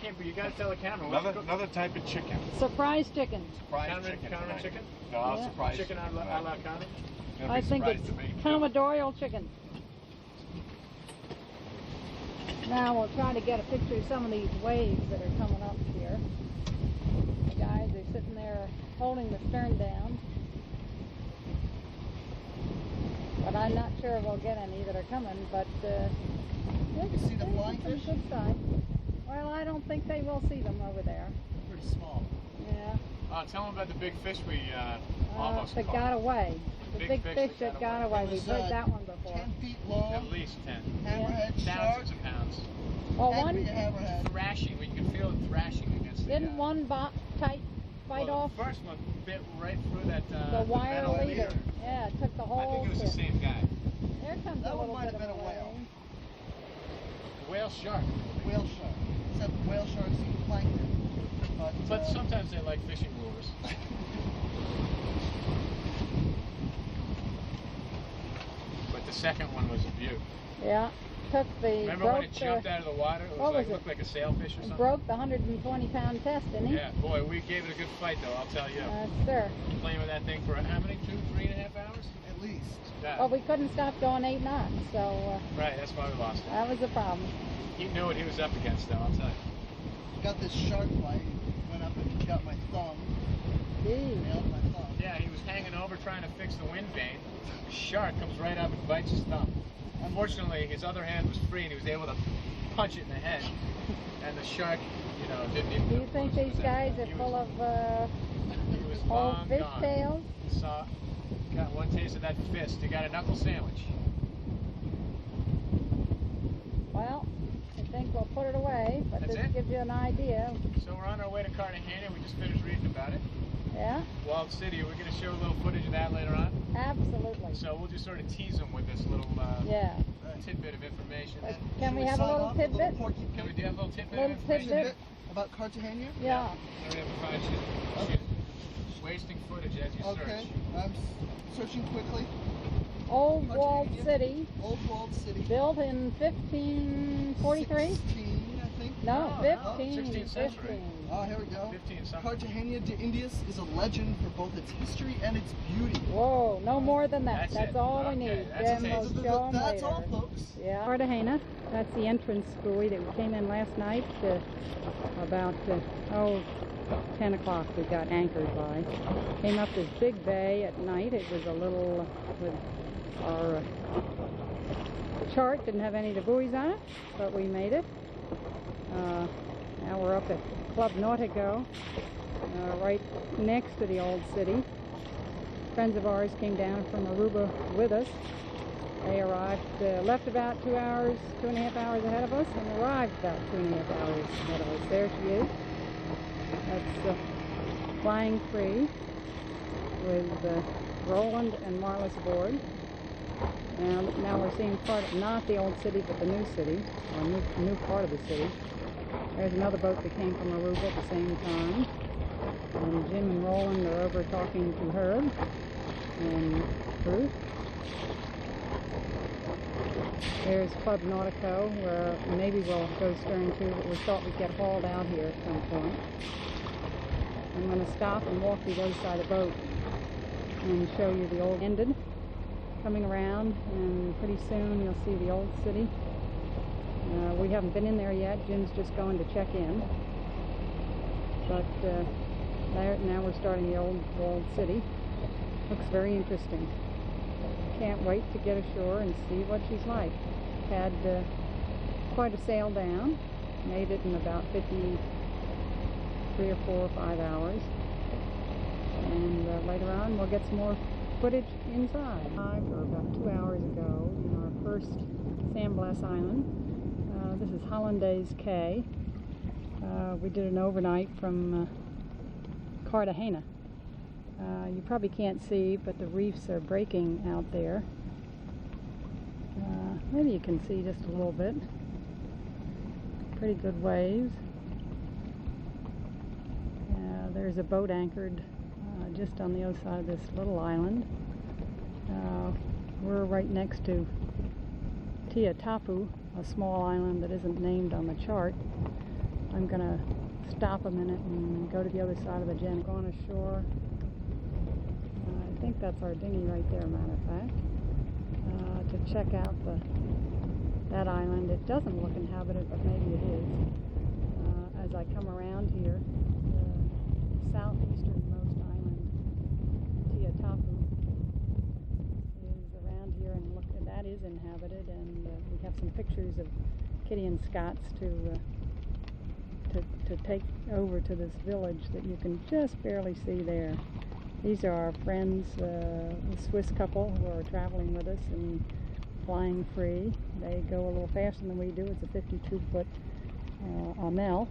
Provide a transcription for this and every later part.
can't. But you gotta tell the camera. Another type of chicken. Surprise chicken. Surprise chicken. Cameron chicken. No, Yeah. surprise Chicken a la Carmen. I think it's Commodorial chicken. Now we'll try to get a picture of some of these waves that are coming up here. The guys are sitting there holding the stern down. But I'm not sure we'll get any that are coming, but you see the flying fish? Good sign. Well, I don't think they will see them over there. Pretty small. Yeah. Tell them about the big fish we almost that caught. got away. The big fish that got away. We've heard that one before. 10 feet long. At least 10. Hammerhead shark. Thousands of pounds. Well, Had to one be a hammerhead. Thrashing. We can feel it thrashing against the. didn't one fight off The first one bit right through that. the wire metal leader. Yeah, it took the I whole think it was the fish. same guy. There comes That a one little might bit have of been a whale. Whale shark. Whale shark. Except whale sharks eat plankton. But sometimes they like fishing lures. But the second one was a beaut. Yeah, took the. Remember when it jumped out of the water? It what was looked like a sailfish or something? Broke the 120-pound test, didn't he? Yeah, boy, we gave it a good fight though, I'll tell you. Sure. Playing with that thing for how many? 3.5 hours? At least. Yeah. Well, we couldn't stop going 8 knots, so Right, that's why we lost it. that was the problem. He knew what he was up against though, I'll tell you. Got this shark bite. Went up and got my thumb. Gee. Nailed my thumb. Yeah, he was hanging over trying to fix the wind vane. Shark comes right up and bites his thumb. Unfortunately, his other hand was free and he was able to punch it in the head. And the shark, you know, didn't even. Do you think these guys are full of He was old long fish gone. tails? Got one taste of that fist. You got a knuckle sandwich. Well, I think we'll put it away, but That's this it? gives you an idea. So we're on our way to Cartagena. We just finished reading about it. Yeah? Walled City. We're going to show a little footage of that later on. Absolutely. So we'll just sort of tease them with this little Yeah. tidbit of information. But Should can we have a sign little off with tidbit? porky Can we pig? do a little tidbit Little of information? tidbit? About Cartagena? Yeah. Sorry, I'm fine. She's wasting footage as you Okay. search. I'm searching quickly. Old walled Cartagena. city, Old walled city. built in 1543? 16, I think. No, No, 15. 16th century. 15. Oh, here we go. 15 something. Cartagena de Indias is a legend for both its history and its beauty. Whoa, no more than that. That's That's it. all we Okay, need. that's Then a we'll taste. show 'em That's later. all, folks. Yeah. Cartagena, that's the entrance buoy that we came in last night about 10 o'clock we got anchored by. Came up this big bay at night. It was a little, with our chart didn't have any of the buoys on it, but we made it. Now we're up at Club Nautico, right next to the old city. Friends of ours came down from Aruba with us. They arrived, left about 2.5 hours ahead of us, and arrived about 2.5 hours ahead of us. There she is. That's Flying Free with Roland and Marlis aboard. And now we're seeing not the old city, but the new city, or new part of the city. There's another boat that came from Aruba at the same time. And Jim and Roland are over talking to Herb and Ruth. There's Club Nautico, where maybe we'll go stern to, but we thought we'd get hauled out here at some point. I'm going to stop and walk to the other side of the boat and show you the old ended. Coming around, and pretty soon you'll see the old city. We haven't been in there yet. Jim's just going to check in. But now we're starting the old walled city. Looks very interesting. Can't wait to get ashore and see what she's like. Had quite a sail down. Made it in about 53 or 4 or 5 hours. And later on we'll get some more footage inside. Or about 2 hours ago in our first Blas Island. This is Hollandaise Cay. We did an overnight from Cartagena. You probably can't see, but the reefs are breaking out there. Maybe you can see just a little bit. Pretty good waves. There's a boat anchored just on the other side of this little island. We're right next to Tia Tapu, a small island that isn't named on the chart. I'm gonna stop a minute and go to the other side of the Jenny. Go on ashore. I think that's our dinghy right there, matter of fact. To check out that island. It doesn't look inhabited, but maybe it is. As I come around here, the southeasternmost island, Tiatapu, is around here, and look, that is inhabited, and we have some pictures of Kitty and Scott's to take over to this village that you can just barely see there. These are our friends, the Swiss couple who are traveling with us and flying free. They go a little faster than we do. It's a 52-foot Amel.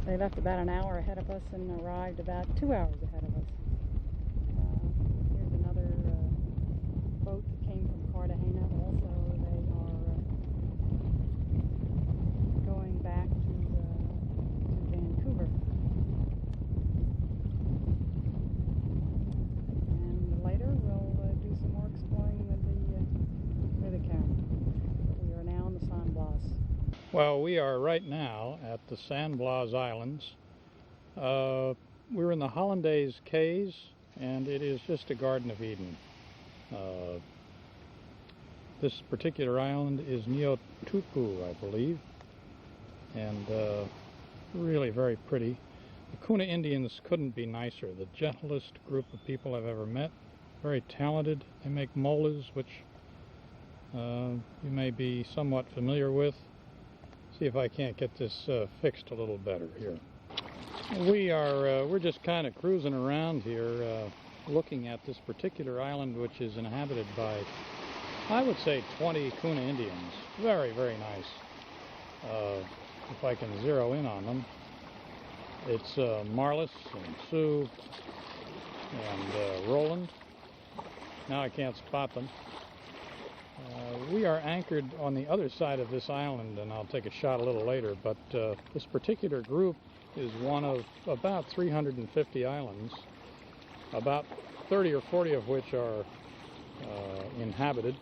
They left about an hour ahead of us and arrived about 2 hours ahead of us. Here's another boat that came from Cartagena. Also, they are going back to Vancouver. And later we'll do some more exploring with the camera. But we are now on the San Blas. Well, we are right now at the San Blas Islands. We're in the Hollandaise Cays, and it is just a Garden of Eden. This particular island is Niotupu, I believe, and really very pretty. The Kuna Indians couldn't be nicer. The gentlest group of people I've ever met. Very talented. They make molas, which you may be somewhat familiar with. See if I can't get this fixed a little better here. We're just kind of cruising around here, looking at this particular island, which is inhabited by, I would say, 20 Kuna Indians. Very, very nice. If I can zero in on them, it's Marlis and Sue and Roland. Now I can't spot them. We are anchored on the other side of this island, and I'll take a shot a little later, but this particular group is one of about 350 islands, about 30 or 40 of which are inhabited.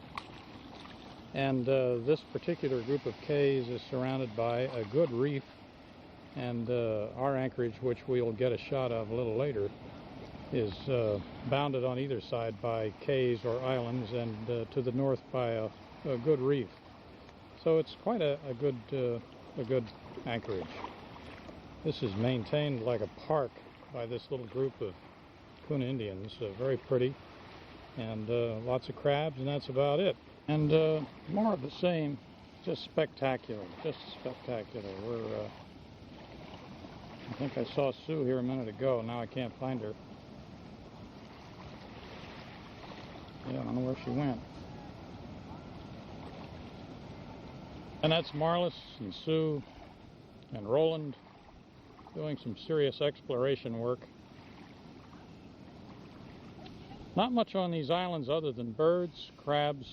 And this particular group of cays is surrounded by a good reef, and our anchorage, which we'll get a shot of a little later, is bounded on either side by cays or islands, and to the north by a good reef. So it's quite a good anchorage. This is maintained like a park by this little group of Kuna Indians. Very pretty, and lots of crabs, and that's about it. And more of the same, just spectacular, just spectacular. I think I saw Sue here a minute ago. Now I can't find her. Yeah, I don't know where she went. And that's Marlis and Sue and Roland doing some serious exploration work. Not much on these islands other than birds, crabs,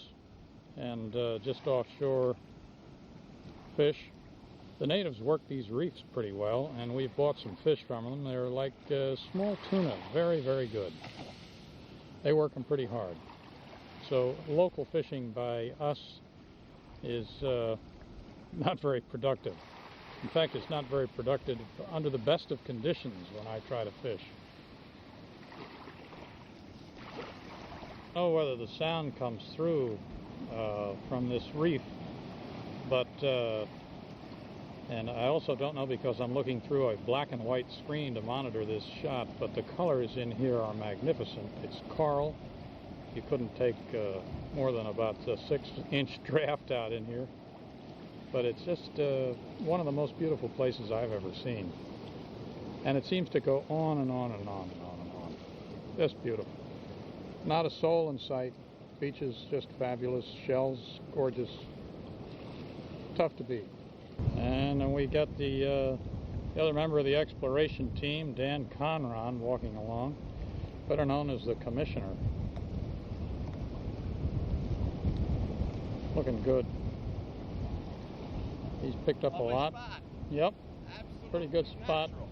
and just offshore fish. The natives work these reefs pretty well, and we've bought some fish from them. They're like small tuna, very, very good. They work them pretty hard. So local fishing by us is not very productive. In fact, it's not very productive under the best of conditions when I try to fish. I don't know whether the sound comes through from this reef, but and I also don't know because I'm looking through a black and white screen to monitor this shot, but the colors in here are magnificent. It's coral. You couldn't take more than about a 6-inch draft out in here. But it's just one of the most beautiful places I've ever seen. And it seems to go on and on and on and on and on. Just beautiful. Not a soul in sight. Beaches just fabulous. Shells gorgeous. Tough to beat. And then we got the other member of the exploration team, Dan Conron, walking along, better known as the Commissioner. Looking good. He's picked up a lot. Spot. Yep. Absolutely Pretty good spot. natural.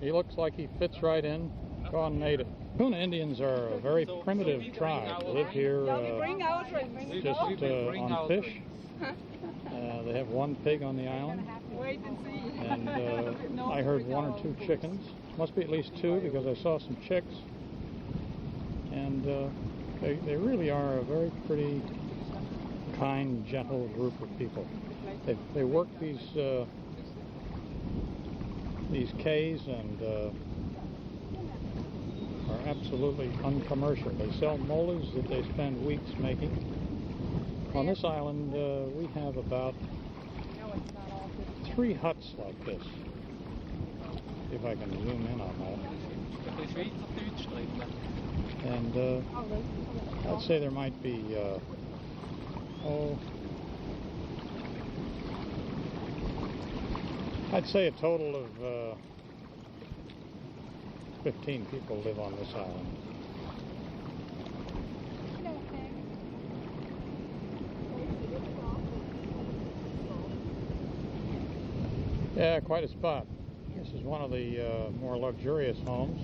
He looks like he fits right in. Gone native. Kuna Indians are a very primitive tribe. They live here just on fish. They have one pig on the island, Wait and see. and I heard one or two chickens. Must be at least two because I saw some chicks. And they really are a very pretty, kind, gentle group of people. They work these cays and are absolutely uncommercial. They sell molas that they spend weeks making. On this island, we have about 3 huts like this. See if I can zoom in on that. And I'd say there might be, I'd say a total of 15 people live on this island. Yeah, quite a spot. This is one of the more luxurious homes.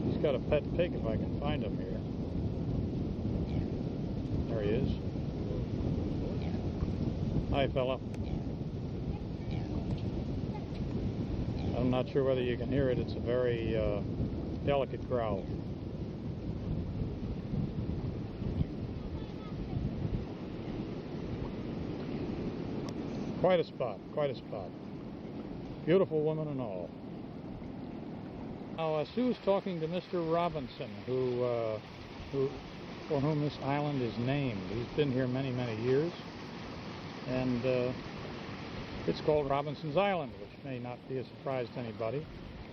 He's got a pet pig if I can find him here. There he is. Hi, fella. I'm not sure whether you can hear it. It's a very delicate growl. Quite a spot, quite a spot. Beautiful woman and all. Now, Sue's talking to Mr. Robinson, for whom this island is named. He's been here many, many years, and it's called Robinson's Island, which may not be a surprise to anybody.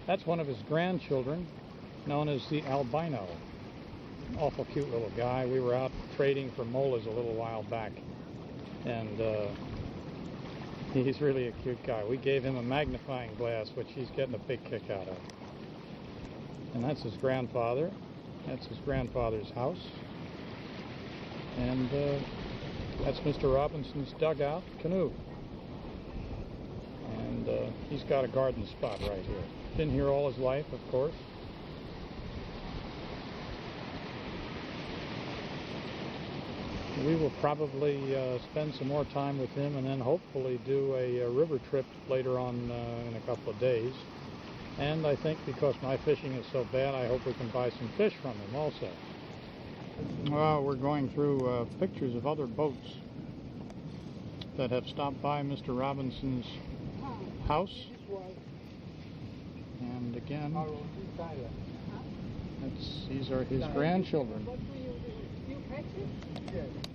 That's one of his grandchildren, known as the albino. Awful cute little guy. We were out trading for molas a little while back, and he's really a cute guy. We gave him a magnifying glass, which he's getting a big kick out of. And that's his grandfather. That's his grandfather's house. And that's Mr. Robinson's dugout canoe. And he's got a garden spot right here. Been here all his life, of course. We will probably spend some more time with him and then hopefully do a river trip later on in a couple of days. And I think because my fishing is so bad, I hope we can buy some fish from him also. Well, we're going through pictures of other boats that have stopped by Mr. Robinson's house. And again, these are his grandchildren. You catch it?